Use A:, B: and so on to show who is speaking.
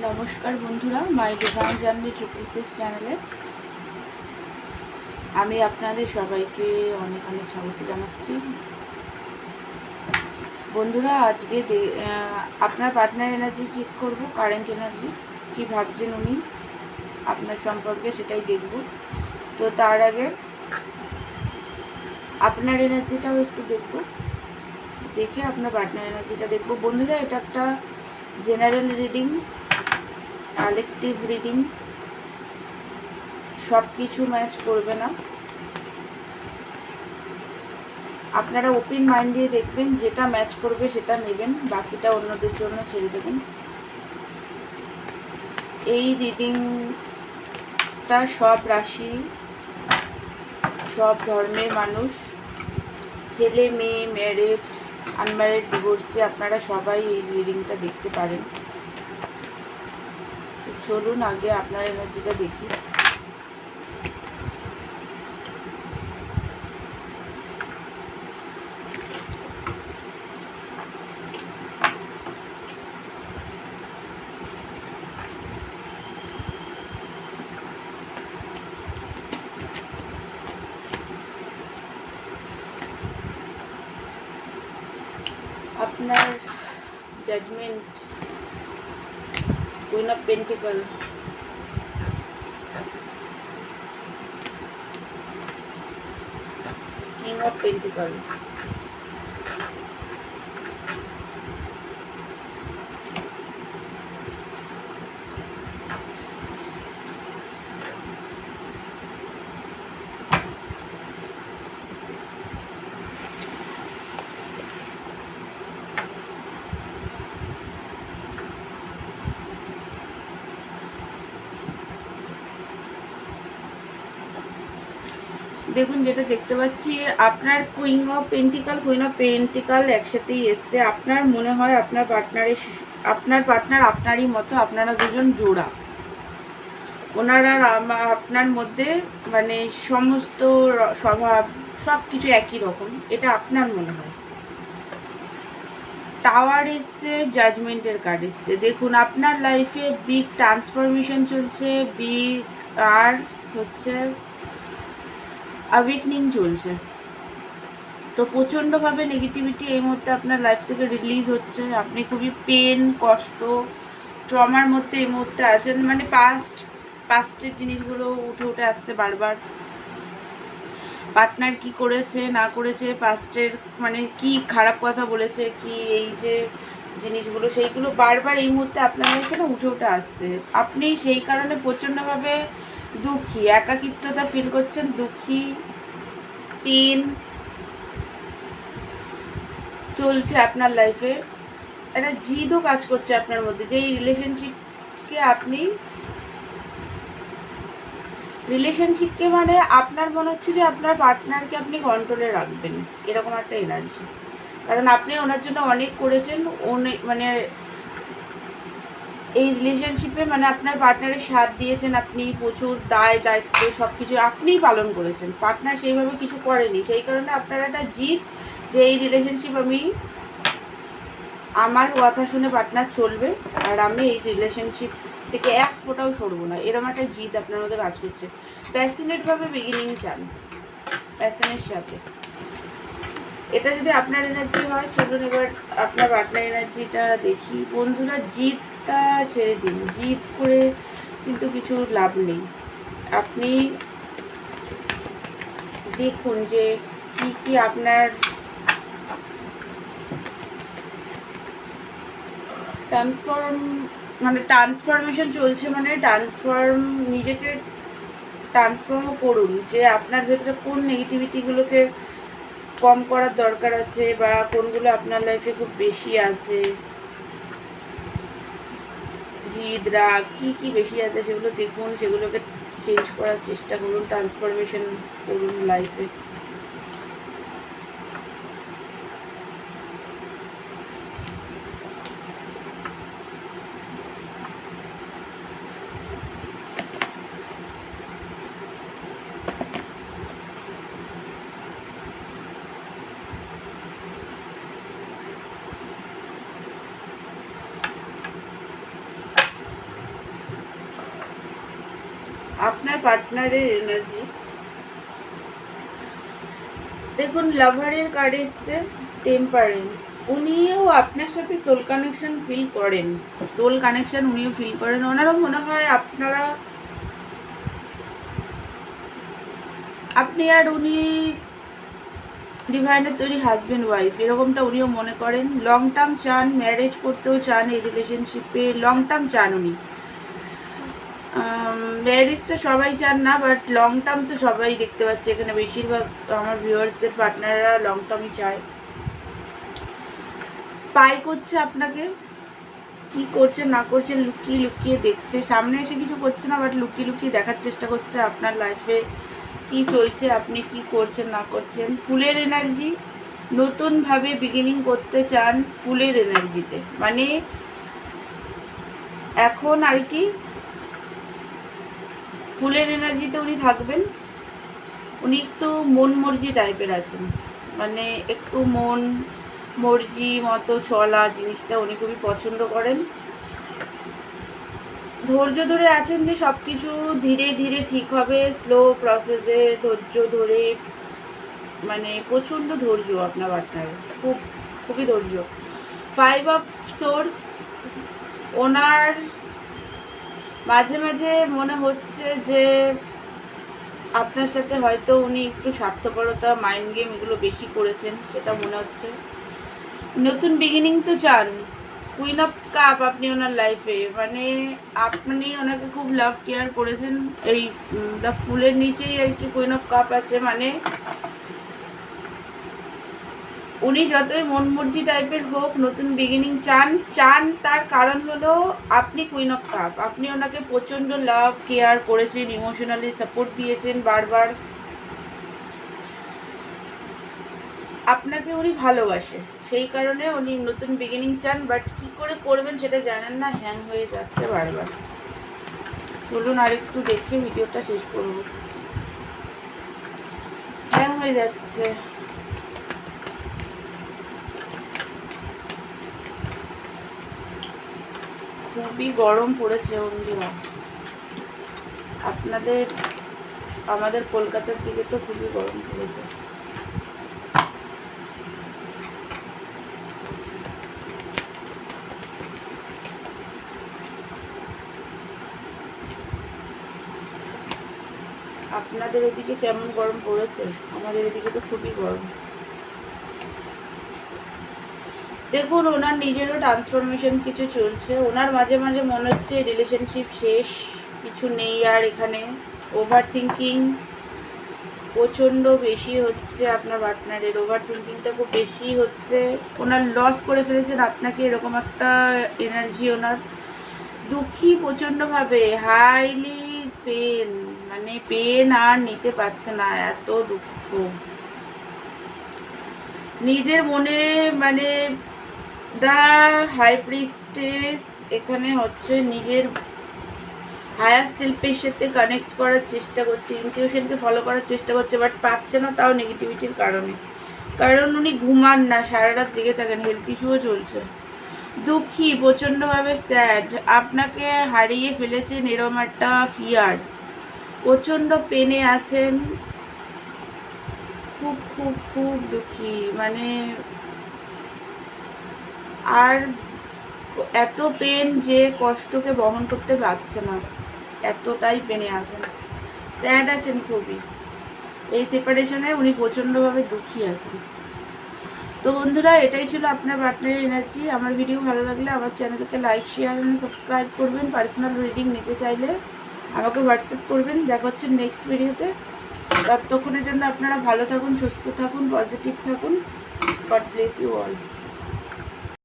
A: নমস্কার বন্ধুরা, মাই divine journey 666 চ্যানেলে আমি আপনাদের সবাইকে অনেক অনেক স্বাগত জানাচ্ছি। বন্ধুরা, আজকে আপনার পার্টনার এনার্জি চেক করব, কারেন্ট এনার্জি কি ভাবছেন উনি আপনার সম্পর্কে সেটাই দেখব। তো তার আগে আপনার এনার্জিটাও একটু দেখব, দেখে আপনার পার্টনার এনার্জিটা দেখব। বন্ধুরা, এটা একটা জেনারেল রিডিং, কালেকটিভ রিডিং, সব কিছু ম্যাচ করবে না। আপনারা ওপেন মাইন্ড দিয়ে দেখবেন, যেটা ম্যাচ করবে সেটা নেবেন, বাকিটা অন্যদের জন্য ছেড়ে দেবেন। এই রিডিংটা সব রাশি, সব ধর্মের মানুষ, ছেলে মেয়ে, ম্যারিড, আনম্যারিড, ডিভোর্সি, আপনারা সবাই এই রিডিংটা দেখতে পারেন। তো চলুন আগে আপনার এনার্জিটা দেখি। আপনার judgement, queen of pentacle, king of pentacle, দেখুন যেটা দেখতে পাচ্ছি, আপনার কুইন অফ পেন্টিকাল একসাথেই এসছে। আপনার মনে হয় আপনার পার্টনার আপনারই মতো, আপনারা দুজন জোড়া। ওনারা আপনার মধ্যে মানে সমস্ত স্বভাব সব কিছু একই রকম, এটা আপনার মনে হয়। টাওয়ার এসছে, জাজমেন্টের কার্ড এসছে। দেখুন আপনার লাইফে বিগ ট্রান্সফরমেশন চলছে, বিগ আর হচ্ছে অ্যাওয়েকনিং চলছে। তো প্রচণ্ডভাবে নেগেটিভিটি এই মুহূর্তে আপনার লাইফ থেকে রিলিজ হচ্ছে। আপনি খুবই পেন, কষ্ট, ট্রমার মধ্যে এই মুহূর্তে আছেন। মানে পাস্টের জিনিসগুলো উঠে উঠে আসছে বারবার। পার্টনার কি করেছে না করেছে, পাস্টের মানে কি খারাপ কথা বলেছে, কি এই যে জিনিসগুলো সেইগুলো বারবার এই মুহূর্তে আপনার লাইফে না উঠে উঠে আসছে। আপনি সেই কারণে প্রচণ্ডভাবে দুঃখী, একাকিত্বতা ফিল করছেন, দুঃখী, পেন চলছে আপনার লাইফে। একটা জিদও কাজ করছে আপনার মধ্যে, যে এই রিলেশনশিপকে মানে আপনার মনে হচ্ছে যে আপনার পার্টনারকে আপনি কন্ট্রোলে রাখবেন, এরকম একটা এনার্জি। কারণ আপনি ওনার জন্য অনেক করেছেন, মানে এই রিলেশনশিপে মানে আপনার পার্টনারের সাথ দিয়েছেন, আপনি প্রচুর দায়িত্ব সব কিছু আপনিই পালন করেছেন। পার্টনার সেইভাবে কিছু করেনি, সেই কারণে আপনার একটা জিদ যে এই রিলেশনশিপ আমার কথা শুনে পার্টনার চলবে, আর আমি এই রিলেশনশিপ থেকে এক ফোঁটাও সরবো না, এরকম একটা জিদ আপনার মধ্যে কাজ করছে। প্যাশনেটভাবে বিগিনিং চান, প্যাশনের সাথে। এটা যদি আপনার এনার্জি হয়, চলুন এবার আপনার পার্টনার এনার্জিটা দেখি। বন্ধুরা, জিদটা ছেড়ে দিন, জিদ করে কিন্তু কিছু লাভ নেই। আপনি দেখুন যে কি আপনার ট্রান্সফরমেশন চলছে, মানে নিজেকে ট্রান্সফর্মও করুন, যে আপনার ভেতরে কোন নেগেটিভিটিগুলোকে কম করার দরকার আছে, বা কোনগুলো আপনার লাইফে খুব বেশি আছে, জিদ, রাগ কি বেশি আছে সেগুলো দেখুন, সেগুলোকে চেঞ্জ করার চেষ্টা করুন, ট্রান্সফরমেশন করুন লাইফে। আপনার পার্টনারের এনার্জি দেখুন, লাভারের কার্ড এসছে টেম্পারেন্স। উনিও আপনার সাথে সোল কানেকশন ফিল করেন, সোল কানেকশন উনিও ফিল করেন। ওনারও মনে হয় আপনি আর উনি ডিভাইনের তৈরি হাজব্যান্ড ওয়াইফ, এরকমটা উনিও মনে করেন। লং টার্ম চান, ম্যারেজ করতেও চান, এই রিলেশনশিপে লং টার্ম চান উনি। ম্যারেজটা সবাই চান না, বাট লং টার্ম তো সবাই দেখতে পাচ্ছে এখানে, বেশিরভাগ আমার ভিউয়ার্সদের পার্টনাররা লং টার্মই চায়। স্পাই করছে আপনাকে, কি করছেন না করছেন লুকিয়ে লুকিয়ে দেখছে, সামনে এসে কিছু করছে না, বাট লুকিয়ে লুকিয়ে দেখার চেষ্টা করছে আপনার লাইফে কি চলছে, আপনি কি করছেন না করছেন। ফুলের এনার্জি, নতুনভাবে বিগিনিং করতে চান ফুলের এনার্জিতে, মানে এখন আর কি ফুলের এনার্জিতে উনি থাকবেন। উনি একটু মন মর্জি টাইপের আছেন, মানে একটু মন মর্জি মতো চলা জিনিসটা উনি খুবই পছন্দ করেন। ধৈর্য ধরে আছেন যে সব কিছু ধীরে ধীরে ঠিক হবে, স্লো প্রসেসে ধৈর্য ধরে, মানে প্রচণ্ড ধৈর্য আপনার পার্টনারের, খুবই ধৈর্য। 5 অফ সোর্স, ওনার মাঝে মাঝে মনে হচ্ছে যে আপনার সাথে হয়তো উনি একটু স্বার্থপরতা, মাইন্ড গেম এগুলো বেশি করেছেন, সেটা মনে হচ্ছে। নতুন বিগিনিং তো চান, কুইন অফ কাপ আপনি ওনার লাইফে, মানে আপনি ওনাকে খুব লাভ কেয়ার করেছেন। এই দ্য ফুলের নিচেই আর কি কুইন অফ কাপ আছে, মানে উনি যতই মন মর্জি টাইপের হোক নতুন বিগিনিং চান। তার কারণ হলো আপনি কুইন অফ কাপ, আপনি ওনাকে প্রচণ্ড লাভ কেয়ার করেছেন, ইমোশনালি সাপোর্ট দিয়েছেন বারবার, আপনাকে উনি ভালোবাসে, সেই কারণে উনি নতুন বিগিনিং চান, বাট কি করে করবেন সেটা জানেন না, হ্যাং হয়ে যাচ্ছে বারবার। চলুন আরেকটু দেখে ভিডিওটা শেষ করব। হ্যাং হয়ে যাচ্ছে, খুবই গরম পড়েছে বন্ধুরা। আমাদের কলকাতার দিকে তো খুবই গরম পড়েছে। আপনাদের এদিকে কেমন গরম পড়েছে? আমাদের এদিকে তো খুবই গরম। দেখুন, ওনার নিজেরও ট্রান্সফরমেশন কিছু চলছে, ওনার মাঝে মাঝে মনে হচ্ছে রিলেশনশিপ শেষ, কিছু নেই আর এখানে। ওভার থিঙ্কিং প্রচণ্ড বেশি হচ্ছে, আপনার পার্টনারের ওভার থিঙ্কিংটা খুব বেশি হচ্ছে। ওনার লস করে ফেলেছেন আপনাকে, এরকম একটা এনার্জি ওনার। দুঃখী প্রচণ্ডভাবে, হাইলি পেন, মানে পেন আর নিতে পারছে না, এত দুঃখ নিজের মনে, মানে দ্য হাই প্রিস্টেস এখানে হচ্ছে নিজের হায়ার সেলফের সাথে কানেক্ট করার চেষ্টা করছে, ইনটিউশনকে ফলো করার চেষ্টা করছে, বাট পাচ্ছে না, তাও নেগেটিভিটির কারণে। কারণ উনি ঘুমান না, সারা রাত জেগে থাকেন, হেলথ ইস্যুও চলছে। দুঃখী প্রচণ্ডভাবে, স্যাড, আপনাকে হারিয়ে ফেলেছেন, এরম একটা ফিয়ার, প্রচণ্ড পেনে আছেন, খুব খুব খুব দুঃখী, মানে আর এত পেন যে কষ্টকে বহন করতে পারছে না, এতটাই পেনে আছেন, স্যাড আছেন খুবই। এই সেপারেশনে উনি প্রচণ্ডভাবে দুঃখী আছেন। তো বন্ধুরা, এটাই ছিল আপনার পার্টনারের এনার্জি। আমার ভিডিও ভালো লাগলে আমার চ্যানেলকে লাইক, শেয়ার এবং সাবস্ক্রাইব করবেন। পার্সোনাল রিডিং নিতে চাইলে আমাকে হোয়াটসঅ্যাপ করবেন। দেখা হচ্ছে নেক্সট ভিডিওতে। ততক্ষণের জন্য আপনারা ভালো থাকুন, সুস্থ থাকুন, পজিটিভ থাকুন। God bless you all.